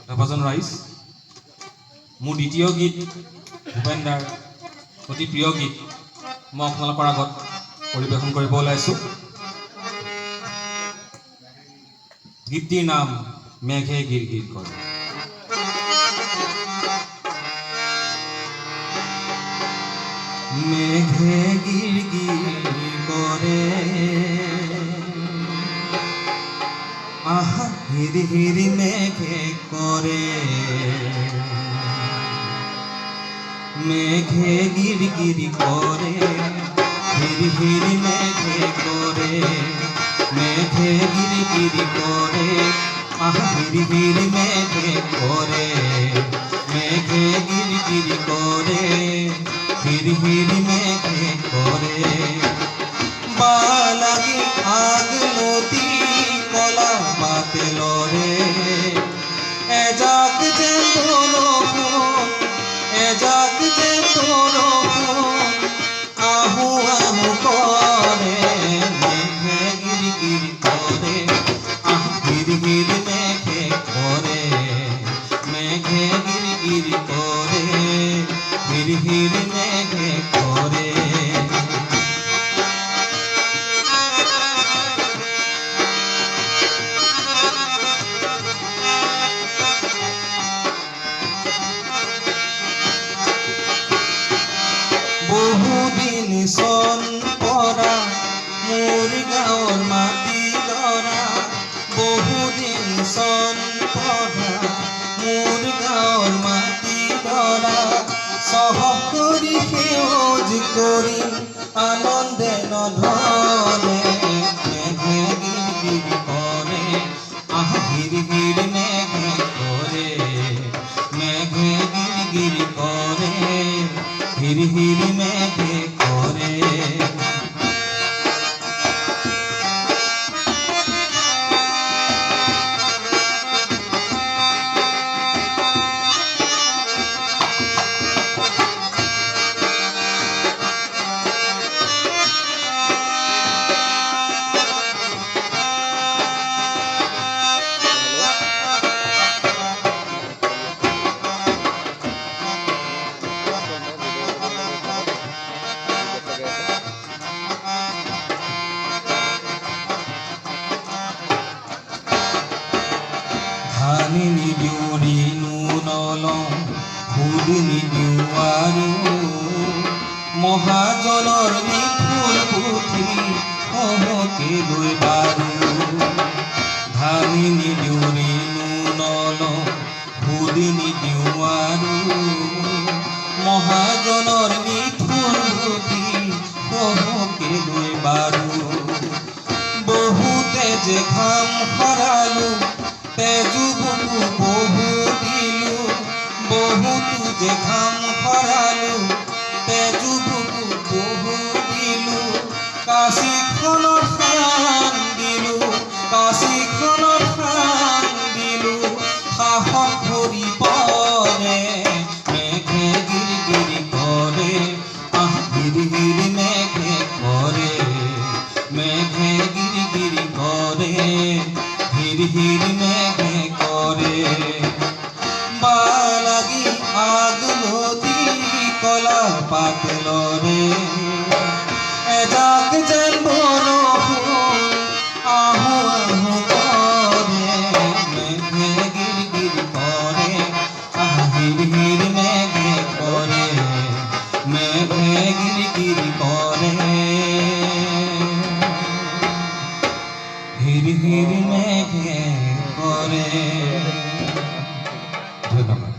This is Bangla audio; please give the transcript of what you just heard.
ৰাভাজন ৰাইজ। মোৰ দ্বিতীয় গীত ভূপেন দাৰ অতি প্ৰিয় গীত মই আপোনালোকৰ আগত পৰিৱেশন কৰিব ওলাইছোঁ। গীতটিৰ নাম মেঘে গিৰ গিৰ কৰে। মেঘে গির গির করে আহা হিরি হিরি মেঘে করে, মেঘে গির গির করে হিরি হিরি মেঘে করে, মেঘে গির গির করে আহা হিরি হিরি মেঘে করে, মেঘে গির গির করে হিরি হিরি মেঘে করে। বালাগি আগ নদী কলা পাতে লরে, এ যাক যে তোর ফোন, এ যাক যে তোর ফোন আহু আহু করে, মেঘে গিরি গিরি করে আহ গিরি গিরি মেঘে করে, মেঘে গিরি গিরি করে হিরি হিরি মেঘে করে। বহুদিন সন পরা মোর গাঁৱৰ মাটি লৰা, বহুদিন সন পৰা মোর গাঁৱৰ মাটি লৰা, সহক কৰি সেউজ কৰি আনন্দে নধৰে, মেঘে গিৰ গিৰ কৰে আহ গিৰ গিৰ মেঘে কৰে, মেঘে গিৰ গিৰ কৰে হিরি হিরি মেঘে করে। ধানি নিদিউৰি নুনলম ভুল নিদিউৱাৰো, মহাজনৰ নিঠুৰ পুথি সহকে লৈ বাৰো, ধানি নিদিউৰি নুনলম ভুল নিদিউৱাৰো, মহাজনৰ নিঠুৰ পুথি সহকে লৈ বাৰো, বহুতে যে ঘাম খৰালো তেজু বুকু বহু দিলো, বহুতো যে ঘাম খৰালো তেজু বুকু বহু দিলো, কাশীখনৰ প্ৰাণ দিলো, কাশীখনৰ প্ৰাণ দিলো, সাহস ভৰি পৰে, মেঘে গিৰ গিৰ কৰে আহ গিৰ গিৰ মেঘে কৰে, মেঘে গিৰ গিৰ কৰে হিরি হিরি মেঘে করে। বালাগি আগ নদী কলা পাতে লরে, এ যাক যেন বরফুন আহু আহু করে, মেঘে গির গির করে আহ হিরি হিরি মেঘে করে, মেঘে গির গির করে হিরি হিরি মেঘে করে। ধন্যবাদ।